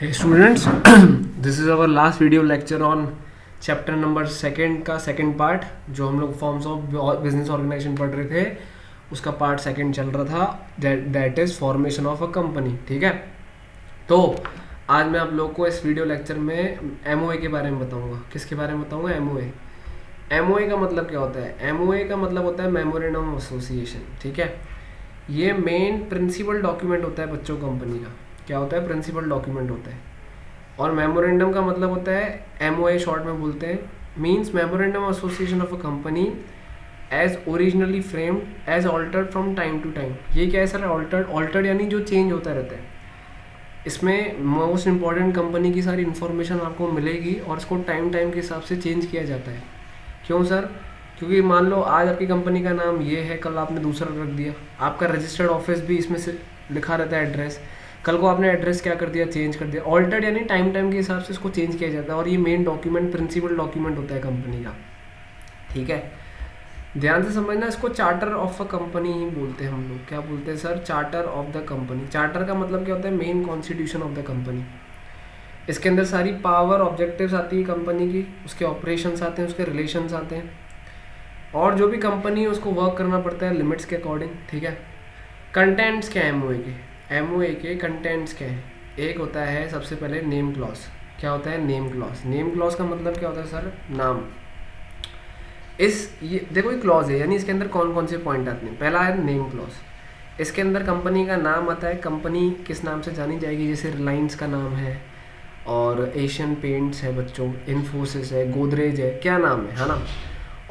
Hey students, this is our last video lecture on chapter number second का second part जो हम लोग forms of business organisation पढ़ रहे थे उसका पार्ट सेकंड चल रहा था that is formation of a company. ठीक है, तो आज मैं आप लोग को इस वीडियो लेक्चर में एमओए के बारे में बताऊंगा। किसके बारे में बताऊंगा? एमओए। एमओए का मतलब क्या होता है? एमओए का मतलब होता है मेमोरेंडम ऑफ एसोसिएशन। ठीक है, ये मेन प्रिंसिपल डॉक्यूमेंट होता है बच्चों कंपनी का। क्या होता है? प्रिंसिपल डॉक्यूमेंट होता है। और मेमोरेंडम का मतलब होता है, एमओए शॉर्ट में बोलते हैं, means memorandum of association of a company as originally framed as altered from time to time. ये क्या है सर? ऑल्टर्ड यानी जो चेंज होता रहता है। इसमें मोस्ट इंपॉर्टेंट कंपनी की सारी इन्फॉर्मेशन आपको मिलेगी और इसको टाइम टाइम के हिसाब से चेंज किया जाता है। क्यों सर? क्योंकि मान लो आज आपकी कंपनी का नाम ये है, कल आपने दूसरा रख दिया। आपका रजिस्टर्ड ऑफिस भी इसमें से लिखा रहता है एड्रेस, कल को आपने एड्रेस क्या कर दिया? चेंज कर दिया। ऑल्टर्ड यानी टाइम टाइम के हिसाब से इसको चेंज किया जाता है और ये मेन डॉक्यूमेंट प्रिंसिपल डॉक्यूमेंट होता है कंपनी का। ठीक है, ध्यान से समझना, इसको चार्टर ऑफ अ कंपनी ही बोलते हैं हम लोग। क्या बोलते हैं sir? Charter of the company. Charter का मतलब क्या होता है? Main constitution of the company. इसके अंदर सारी पावर ऑब्जेक्टिव्स आती है कंपनी की, उसके ऑपरेशंस आते हैं, उसके रिलेशंस आते हैं, और जो भी कंपनी है उसको वर्क करना पड़ता है लिमिट्स के अकॉर्डिंग। ठीक है, कंटेंट्स क्या है एमओए के? एमओए के कंटेंट्स क्या है? एक होता है सबसे पहले नेम क्लॉज। क्या होता है? Name clause. नेम क्लॉज का मतलब क्या होता है सर? नाम। ये देखो, ये क्लॉज है यानी इसके अंदर कौन कौन से पॉइंट आते हैं। पहला है नेम क्लॉज। इसके अंदर कंपनी का नाम आता है, कंपनी किस नाम से जानी जाएगी। जैसे रिलायंस का नाम है, और एशियन पेंट्स है बच्चों, इन्फोसिस है, गोदरेज है, क्या नाम है ना।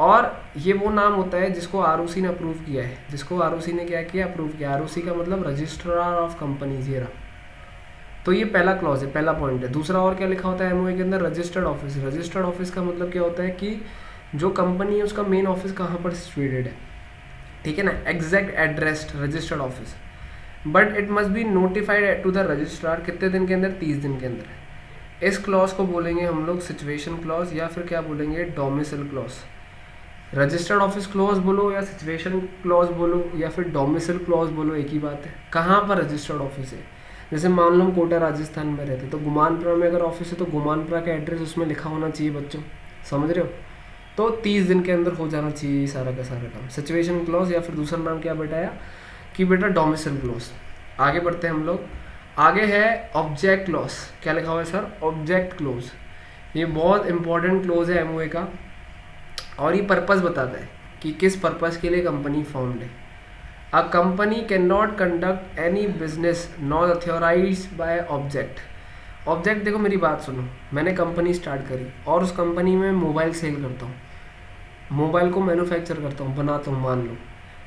और ये वो नाम होता है जिसको आरओसी ने अप्रूव किया है। जिसको आरओसी ने क्या किया? अप्रूव किया। आरओसी का मतलब रजिस्ट्रार ऑफ कंपनीज, ये रहा। तो ये पहला क्लॉज है, पहला पॉइंट है। दूसरा और क्या लिखा होता है एमओए के अंदर? Registered office. रजिस्टर्ड ऑफिस का मतलब क्या होता है कि जो कंपनी है उसका मेन ऑफिस कहाँ पर सिचुएटेड है। ठीक है ना, exact address registered office, but it must be notified to the registrar. कितने दिन के अंदर? 30 दिन के अंदर। इस क्लॉज को बोलेंगे हम लोग सिचुएशन क्लॉज, या फिर क्या बोलेंगे? Domicile clause. Registered office clause बोलो या सिचुएशन क्लॉज बोलो या फिर डोमिसाइल क्लॉज बोलो, एक ही बात है। कहाँ पर रजिस्टर्ड ऑफिस है? जैसे मान लो हम कोटा राजस्थान में रहते तो गुमानपुरा में अगर ऑफिस है तो गुमानपुरा का एड्रेस उसमें लिखा होना चाहिए बच्चों, समझ रहे हो। तो 30 दिन के अंदर हो जाना चाहिए सारा का सारा काम। सिचुएशन क्लॉज या फिर दूसरा नाम क्या बताया कि बेटा डोमिसाइल क्लॉज। आगे बढ़ते हैं हम लोग। आगे है ऑब्जेक्ट क्लॉज। क्या लिखा हुआ है सर? Object clause. ये बहुत इंपॉर्टेंट क्लॉज है एमओए का, और ये पर्पस बताता है कि किस पर्पस के लिए कंपनी फॉर्म्ड है। A company can not conduct any business not authorise by object. Object, देखो मेरी बात सुनो, मैंने कंपनी स्टार्ट करी और उस कंपनी में मोबाइल सेल करता हूँ, मोबाइल को मैन्युफैक्चर करता हूँ, बनाता हूँ मान लो,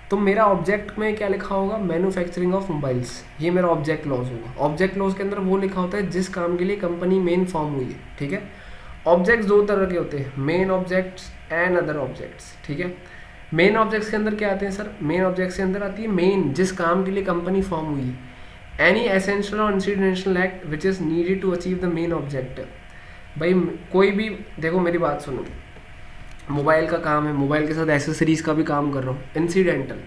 तो मेरा ऑब्जेक्ट में क्या लिखा होगा? Manufacturing of mobiles. ये मेरा ऑब्जेक्ट क्लॉज होगा। ऑब्जेक्ट क्लॉज के अंदर वो लिखा होता है जिस काम के लिए कंपनी मेन फॉर्म हुई है। ठीक है, ऑब्जेक्ट्स दो तरह के होते हैं, main objects and other objects. ठीक है, मेन ऑब्जेक्ट्स के अंदर क्या आते हैं सर? मेन ऑब्जेक्ट्स के अंदर आती है मेन, जिस काम के लिए कंपनी फॉर्म हुई है। एनी एसेंशियल और incidental act which is needed to achieve the main objective. भाई कोई भी, देखो मेरी बात सुनो, मोबाइल का काम है, मोबाइल के साथ एसेसरीज़ का भी काम कर रहा हूँ, इंसिडेंटल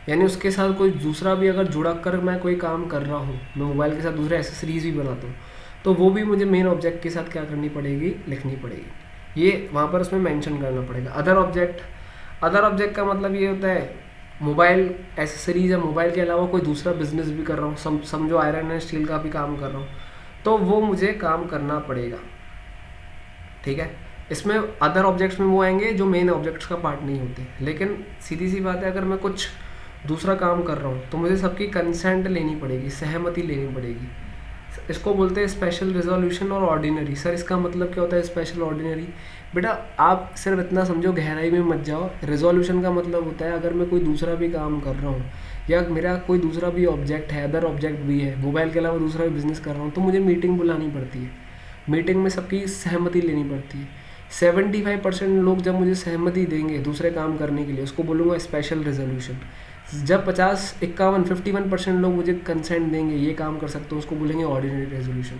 यानी उसके साथ कोई दूसरा भी अगर जुड़ा कर मैं कोई काम कर रहा हूँ, मैं मोबाइल के साथ दूसरे एसेसरीज़ भी बनाता हूँ, तो वो भी मुझे मेन ऑब्जेक्ट के साथ क्या करनी पड़ेगी? लिखनी पड़ेगी। ये वहाँ पर उसमें मेंशन करना पड़ेगा। अदर ऑब्जेक्ट, अदर ऑब्जेक्ट का मतलब ये होता है मोबाइल एसेसरीज या मोबाइल के अलावा कोई दूसरा बिजनेस भी कर रहा हूँ, समझो आयरन एंड स्टील का भी काम कर रहा हूँ, तो वो मुझे काम करना पड़ेगा। ठीक है, इसमें अदर ऑब्जेक्ट्स में वो आएंगे जो मेन ऑब्जेक्ट्स का पार्ट नहीं होते। लेकिन सीधी सी बात है, अगर मैं कुछ दूसरा काम कर रहा हूँ तो मुझे सबकी कंसेंट लेनी पड़ेगी, सहमति लेनी पड़ेगी। इसको बोलते हैं स्पेशल रिजोल्यूशन और ऑर्डिनरी। सर इसका मतलब क्या होता है स्पेशल ऑर्डिनरी? बेटा आप सिर्फ इतना समझो, गहराई में मत जाओ। रिजोल्यूशन का मतलब होता है अगर मैं कोई दूसरा भी काम कर रहा हूँ या मेरा कोई दूसरा भी ऑब्जेक्ट है, अदर ऑब्जेक्ट भी है, मोबाइल के अलावा दूसरा भी बिजनेस कर रहा हूँ, तो मुझे मीटिंग बुलानी पड़ती है, मीटिंग में सबकी सहमति लेनी पड़ती है। 75% लोग जब मुझे सहमति देंगे दूसरे काम करने के लिए, उसको बोलूँगा स्पेशल रिजोल्यूशन। जब 51% लोग मुझे कंसेंट देंगे ये काम कर सकते हो, उसको बोलेंगे ऑर्डिनरी रेजोल्यूशन।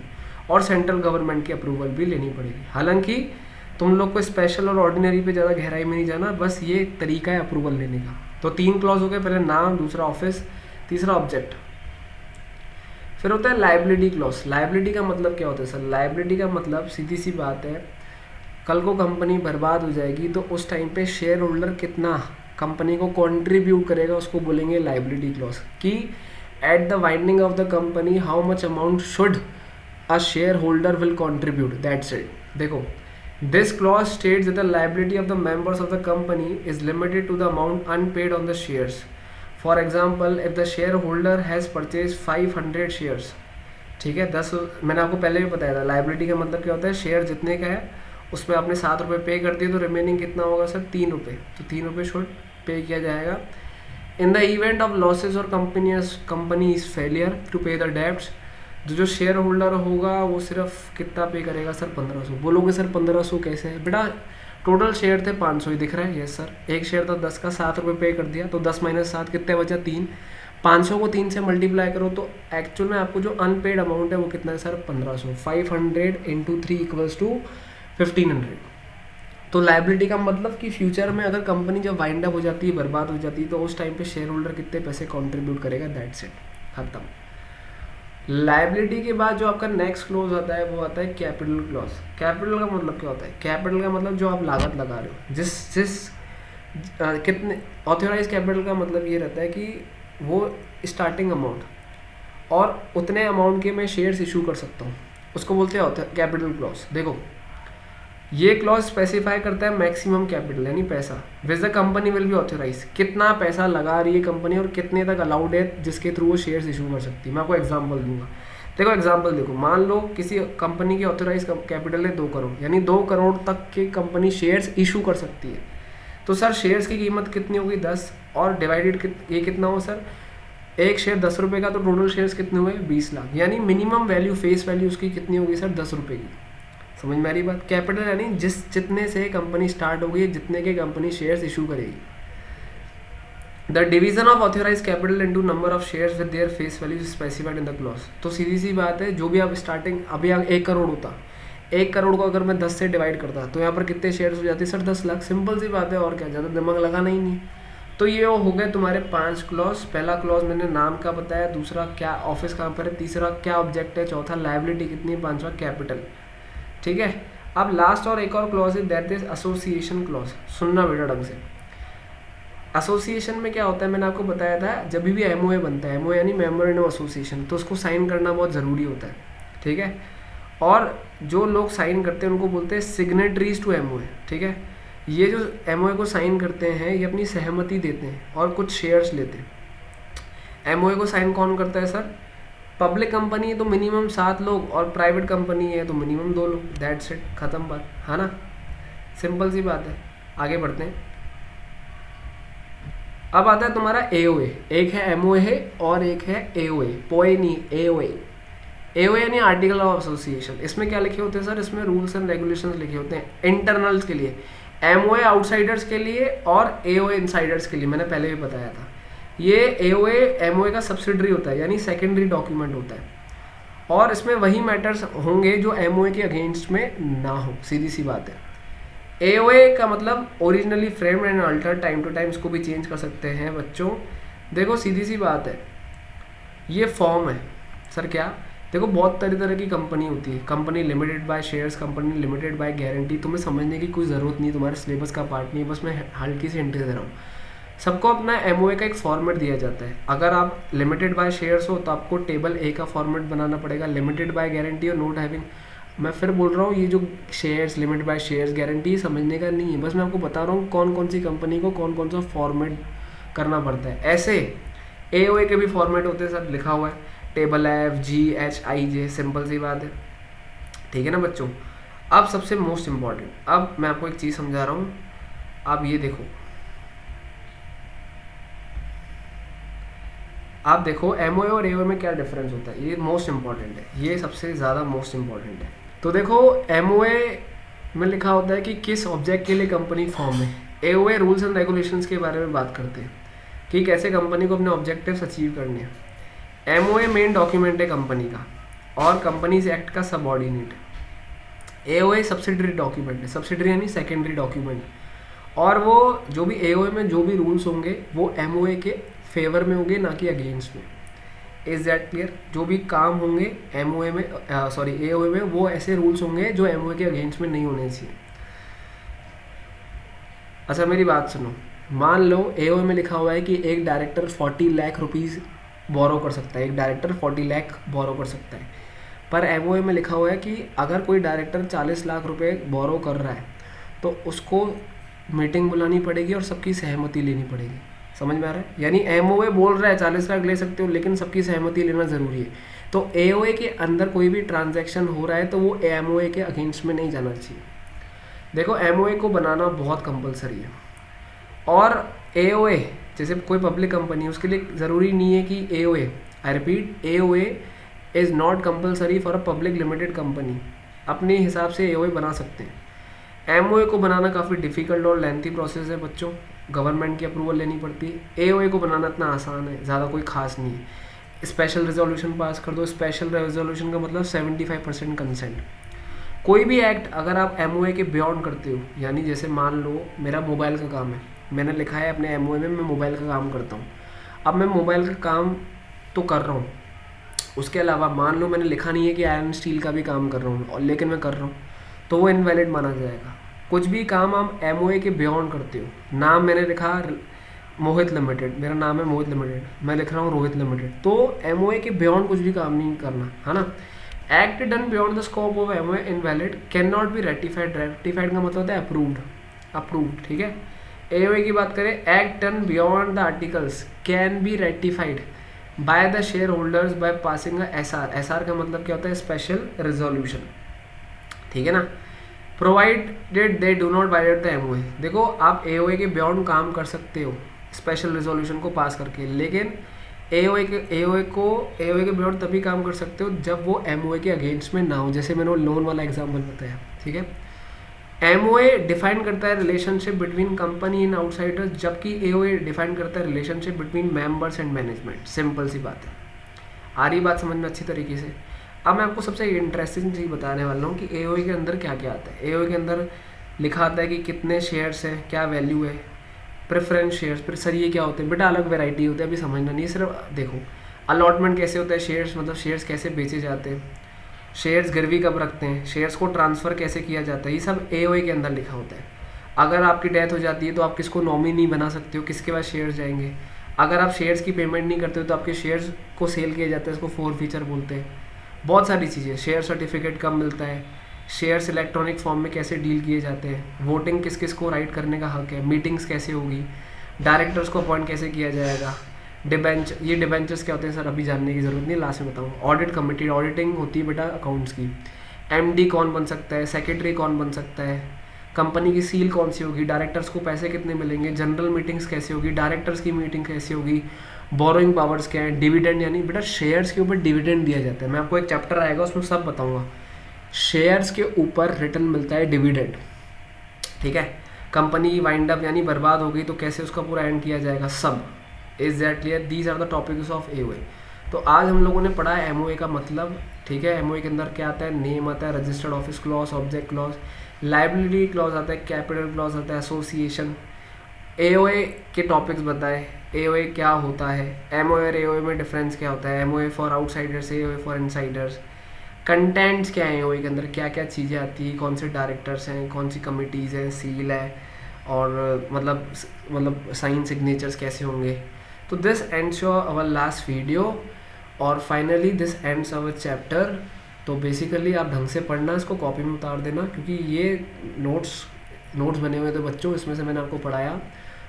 और सेंट्रल गवर्नमेंट की अप्रूवल भी लेनी पड़ेगी। हालांकि तुम लोग को स्पेशल और ऑर्डिनरी पे ज़्यादा गहराई में नहीं जाना, बस ये तरीका है अप्रूवल लेने का। तो 3 क्लॉज हो गए, पहले नाम, दूसरा ऑफिस, तीसरा ऑब्जेक्ट। फिर होता है लाइबिलिटी क्लॉज। लाइबिलिटी का मतलब क्या होता है सर? लाइबिलिटी का मतलब सीधी सी बात है, कल को कंपनी बर्बाद हो जाएगी तो उस टाइम पे शेयर होल्डर कितना कंपनी को कंट्रीब्यूट करेगा, उसको बोलेंगे लाइबिलिटी क्लॉज। कि at the winding of the company how much amount should a shareholder will contribute, that's it. देखो, this clause states that the liability of the members of the company is limited to the amount unpaid on the shares. For example, if the shareholder has purchase 500 shares, ठीक है, 10, मैंने आपको पहले भी बताया था liability का मतलब क्या होता है, शेयर जितने का है उसमें आपने 7 रुपये पे कर दिए तो रिमेनिंग कितना होगा सर? 3 रुपये। तो 3 रुपये शुड पे किया जाएगा। In the event of losses और कंपनी इज फेलियर टू पे द डेब्ट्स, जो शेयर होल्डर होगा वो सिर्फ कितना पे करेगा सर? 1500। बोलोगे सर 1500 कैसे है? बेटा टोटल शेयर थे 500 ही दिख रहा है, यस सर। एक शेयर था 10 का, 7 रुपये पे कर दिया तो 10 - 7 कितने बचा? 3। 500 को 3 से मल्टीप्लाई करो तो एक्चुअल में आपको जो अनपेड अमाउंट है वो कितना है सर? 1500। 500 × 3 = 1500। तो लाइबिलिटी का मतलब कि फ्यूचर में अगर कंपनी जब वाइंड अप हो जाती है, बर्बाद हो जाती है, तो उस टाइम पे शेयर होल्डर कितने पैसे कंट्रीब्यूट करेगा, दैट्स इट, खत्म। लाइबिलिटी के बाद जो आपका नेक्स्ट क्लॉज आता है वो आता है कैपिटल क्लॉज। कैपिटल का मतलब क्या होता है? कैपिटल का मतलब जो आप लागत लगा रहे हो, जिस कितने ऑथराइज कैपिटल का मतलब ये रहता है कि वो स्टार्टिंग अमाउंट और उतने अमाउंट के मैं शेयर्स इशू कर सकता हूँ, उसको बोलते हैं कैपिटल क्लॉज। देखो, ये क्लॉज स्पेसिफाई करता है मैक्सिमम कैपिटल यानी पैसा which the company will be authorise, कितना पैसा लगा रही है कंपनी और कितने तक अलाउड है जिसके थ्रू वो शेयर्स इशू कर सकती है। मैं आपको एग्जांपल दूंगा। देखो एग्जांपल देखो, मान लो किसी कंपनी की ऑथराइज कैपिटल है 2 करोड़, यानी 2 करोड़ तक की कंपनी शेयर्स इशू कर सकती है। तो सर शेयर्स की कीमत कितनी होगी? 10, और डिवाइडेड ये कितना हो सर? एक शेयर 10 रुपये का, तो टोटल शेयर्स कितने हुए? 20 लाख। यानी मिनिमम वैल्यू, फेस वैल्यू उसकी कितनी होगी सर? 10 रुपये की। समझ में आ रही बात? कैपिटल यानी जितने से कंपनी स्टार्ट होगी, जितने के कंपनी शेयर्स इशू करेगी। The division of authorise capital into number of shares with their face value specified in the clause. तो सीधी सी बात है, जो भी आप स्टार्टिंग, अभी 1 करोड़ होता, 1 करोड़ को अगर मैं 10 से डिवाइड करता तो यहाँ पर कितने शेयर्स हो जाते सर? 10 लाख। सिंपल सी बात है, और क्या, ज़्यादा दिमाग लगाना ही नहीं। तो ये हो गए तुम्हारे 5 क्लॉज। पहला क्लॉज मैंने नाम का बताया, दूसरा क्या ऑफिस कहाँ पर है, तीसरा क्या ऑब्जेक्ट है, चौथा लाइबिलिटी कितनी है, 5वां कैपिटल। ठीक है, अब लास्ट और एक और क्लॉज है, दैट इज एसोसिएशन क्लॉज। सुनना बेटा ढंग से। एसोसिएशन में क्या होता है, मैंने आपको बताया था, जब भी एमओए बनता है, एमओए यानी मेमोरेंडम ऑफ एसोसिएशन, तो उसको साइन करना बहुत ज़रूरी होता है। ठीक है, और जो लोग साइन करते हैं उनको बोलते हैं सिग्नेटरीज टू एमओए। ठीक है, ये जो एमओए को साइन करते हैं ये अपनी सहमति देते हैं और कुछ शेयर्स लेते हैं। एमओए को साइन कौन करता है सर? पब्लिक कंपनी है तो मिनिमम 7 लोग, और प्राइवेट कंपनी है तो मिनिमम 2 लोग, दैट्स इट, खत्म बात, है ना? सिंपल सी बात है। आगे बढ़ते हैं। अब आता है तुम्हारा एओए। एक है एमओए है और एक है एओए, पोए नहीं, एओए। एओए यानी आर्टिकल ऑफ एसोसिएशन। इसमें क्या लिखे होते हैं सर? इसमें रूल्स एंड रेगुलेशंस लिखे होते हैं इंटरनल्स के लिए, एमओए आउटसाइडर्स के लिए और एओए इनसाइडर्स के लिए। मैंने पहले भी बताया था, ये एओए एमओए का सब्सिडरी होता है, यानी सेकेंडरी डॉक्यूमेंट होता है, और इसमें वही मैटर्स होंगे जो एमओए के अगेंस्ट में ना हो। सीधी सी बात है। एओए का मतलब originally framed and altered, time to time इसको भी चेंज कर सकते हैं बच्चों। देखो सीधी सी बात है, ये फॉर्म है सर। क्या? देखो बहुत तरह की कंपनी होती है, company limited by shares, company limited by guarantee. तुम्हें समझने की कोई ज़रूरत नहीं, तुम्हारे सिलेबस का पार्ट नहीं, बस मैं हल्की सी एंट्री दे रहा हूँ। सबको अपना एमओए का एक फॉर्मेट दिया जाता है। अगर आप लिमिटेड बाय शेयर्स हो तो आपको टेबल ए का फॉर्मेट बनाना पड़ेगा, लिमिटेड बाय गारंटी और नोट हैविंग। मैं फिर बोल रहा हूँ, ये जो shares, limited by shares, guarantee समझने का नहीं है, बस मैं आपको बता रहा हूँ कौन कौन सी कंपनी को कौन कौन सा फॉर्मेट करना पड़ता है। ऐसे एओए के भी फॉर्मेट होते हैं सर, लिखा हुआ है table F G H I J, simple सी बात है। ठीक है ना बच्चों? अब सबसे मोस्ट इम्पॉर्टेंट, अब मैं आपको एक चीज़ समझा रहा हूँ। अब ये देखो, आप देखो एमओए और एओए में क्या डिफरेंस होता है, ये मोस्ट इंपॉर्टेंट है, ये सबसे ज़्यादा मोस्ट इंपॉर्टेंट है। तो देखो एमओए में लिखा होता है कि किस ऑब्जेक्ट के लिए कंपनी फॉर्म है। एओए रूल्स एंड रेगुलेशंस के बारे में बात करते हैं कि कैसे कंपनी को अपने ऑब्जेक्टिव्स अचीव करने हैं। एमओए मेन डॉक्यूमेंट है कंपनी का और कंपनीज एक्ट का सबऑर्डिनेट है। एओए सब्सिडरी डॉक्यूमेंट है, सब्सिडरी यानी सेकेंडरी डॉक्यूमेंट, और वो जो भी एओए में जो भी रूल्स होंगे वो एमओए के फेवर में होंगे, ना कि अगेंस्ट में। Is that clear? जो भी काम होंगे एमओए में, सॉरी एओए में, वो ऐसे रूल्स होंगे जो एमओए के अगेंस्ट में नहीं होने चाहिए। अच्छा मेरी बात सुनो, मान लो एओए में लिखा हुआ है कि एक डायरेक्टर 40 लाख रुपीज़ बोरो कर सकता है, एक डायरेक्टर 40 लाख बोरो कर सकता है, पर एमओए में लिखा हुआ है कि अगर कोई डायरेक्टर 40 लाख रुपए बोरो कर रहा है तो उसको मीटिंग बुलानी पड़ेगी और सबकी सहमति लेनी पड़ेगी। समझ में आ रहा है? यानी एमओए बोल रहा है 40 लाख ले सकते हो, लेकिन सबकी सहमति लेना ज़रूरी है। तो एओए के अंदर कोई भी ट्रांजैक्शन हो रहा है तो वो एमओए के अगेंस्ट में नहीं जाना चाहिए। देखो एमओए को बनाना बहुत कंपलसरी है, और एओए जैसे कोई पब्लिक कंपनी है उसके लिए ज़रूरी नहीं है कि AOA, I repeat, AOA is not compulsory for a public limited company. अपने हिसाब से एओए बना सकते हैं। एमओए को बनाना काफ़ी डिफ़िकल्ट और लेंथी प्रोसेस है बच्चों, गवर्नमेंट की अप्रूवल लेनी पड़ती है। एओए को बनाना इतना आसान है, ज़्यादा कोई खास नहीं है। स्पेशल रेजोल्यूशन पास कर दो। स्पेशल रेजोल्यूशन का मतलब 75% कंसेंट। कोई भी एक्ट अगर आप एमओए के बियॉन्ड करते हो, यानी जैसे मान लो मेरा मोबाइल का काम है, मैंने लिखा है अपने एमओए में मैं मोबाइल का काम करता हूँ। अब मैं मोबाइल का काम तो कर रहा हूँ, उसके अलावा मान लो मैंने लिखा नहीं है कि आयरन स्टील का भी काम कर रहा हूँ, और लेकिन मैं कर रहा हूँ, तो वो इनवैलिड माना जाएगा। कुछ भी काम आप एमओए के बियॉन्ड करते हो, नाम मैंने लिखा मोहित लिमिटेड, मेरा नाम है मोहित लिमिटेड, मैं लिख रहा हूँ रोहित लिमिटेड, तो एमओए के बियॉन्ड कुछ भी काम नहीं करना, है ना। Act done beyond the scope of MOA invalid, can not be ratified. Ratified का मतलब होता है अप्रूव्ड, अप्रूव्ड, ठीक है। एओए की बात करें, act done beyond the articles can be ratified by the share holders by passing SR. SR का मतलब क्या होता है? स्पेशल रेजोल्यूशन, ठीक है ना। Provided they do not violate the MOA. देखो आप एओए के बियॉन्ड काम कर सकते हो स्पेशल रेजोल्यूशन को पास करके, लेकिन एओए के बियॉन्ड तभी काम कर सकते हो जब वो एमओए के अगेंस्ट में ना हो। जैसे मैंने लोन वाला एग्जाम्पल बताया, ठीक है। एमओए डिफाइन करता है relationship between company and outsiders, जबकि एओए डिफाइन करता है relationship between members and management. Simple सी बात है, आ रही बात समझ में अच्छी तरीके से। अब मैं आपको सबसे इंटरेस्टिंग चीज़ बताने वाला हूँ कि एओए के अंदर क्या क्या आता है। एओए के अंदर लिखा आता है कि कितने शेयर्स हैं, क्या वैल्यू है, प्रेफरेंस शेयर्स, फिर सर ये क्या होते हैं? बेटा अलग वैरायटी होती है, अभी समझना नहीं है, सिर्फ देखो अलॉटमेंट कैसे होता है, शेयर्स मतलब शेयर्स कैसे बेचे जाते हैं, शेयर्स गिरवी कब रखते हैं, शेयर्स को ट्रांसफ़र कैसे किया जाता है, ये सब एओए के अंदर लिखा होता है। अगर आपकी डेथ हो जाती है तो आप किसको नॉमिनी बना सकते हो, किसके पास शेयर्स जाएंगे। अगर आप शेयर्स की पेमेंट नहीं करते हो तो आपके शेयर्स को सेल किया जाता है, इसको फोरफीचर बोलते हैं। बहुत सारी चीज़ें, शेयर सर्टिफिकेट कब मिलता है, शेयर्स इलेक्ट्रॉनिक फॉर्म में कैसे डील किए जाते हैं, वोटिंग किस किस को राइट करने का हक है, मीटिंग्स कैसे होगी, डायरेक्टर्स को अपॉइंट कैसे किया जाएगा, ये डिबेंचर्स क्या होते हैं सर अभी जानने की ज़रूरत नहीं, लास्ट में बताऊँ। ऑडिट कमेटी, ऑडिटिंग होती है बेटा अकाउंट्स की। एमडी कौन बन सकता है, सेक्रेटरी कौन बन सकता है, कंपनी की सील कौन सी होगी, डायरेक्टर्स को पैसे कितने मिलेंगे, जनरल मीटिंग्स कैसे होगी, डायरेक्टर्स की मीटिंग कैसे होगी, बोरोइंग पावर्स क्या है, डिविडेंड, यानी बेटा शेयर्स के ऊपर डिविडेंड दिया जाता है। मैं आपको एक चैप्टर आएगा उसमें सब बताऊंगा। शेयर्स के ऊपर रिटर्न मिलता है डिविडेंड, ठीक है। कंपनी वाइंड अप यानी बर्बाद हो गई तो कैसे उसका पूरा एंड किया जाएगा, सब। Is that clear? These are the topics of AOA. तो आज हम लोगों ने पढ़ा है एमओए का मतलब, ठीक है। एमओए के अंदर क्या आता है? नेम आता है, registered office clause, object clause, liability clause आता है, कैपिटल क्लॉज आता है, एसोसिएशन। एओए के टॉपिक्स बताए, एओए क्या होता है, एमओए और एओए में डिफरेंस क्या होता है, MOA for outsiders, AOA for Insiders, contents क्या है एओए के अंदर, क्या क्या चीज़ें आती हैं, कौन से डायरेक्टर्स हैं, कौन सी कमिटीज़ हैं, सील है, और मतलब साइन सिग्नेचर्स कैसे होंगे। तो this ends our last video, और finally this ends our chapter. तो बेसिकली आप ढंग से पढ़ना, इसको कॉपी में उतार देना, क्योंकि ये नोट्स बने हुए थे बच्चों, इसमें से मैंने आपको पढ़ाया।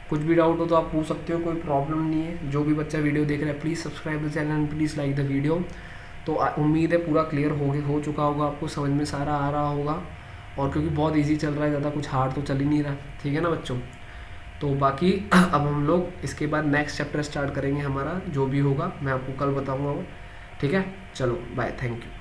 कुछ भी डाउट हो तो आप पूछ सकते हो, कोई प्रॉब्लम नहीं है। जो भी बच्चा वीडियो देख रहा है please subscribe the channel and please like the video. तो उम्मीद है पूरा क्लियर हो चुका होगा, आपको समझ में सारा आ रहा होगा, और क्योंकि बहुत इजी चल रहा है, ज़्यादा कुछ हार्ड तो चल ही नहीं रहा, ठीक है ना बच्चों। तो बाकी अब हम लोग इसके बाद नेक्स्ट चैप्टर स्टार्ट करेंगे हमारा, जो भी होगा मैं आपको कल बताऊँगा, ठीक है। चलो बाय, थैंक यू।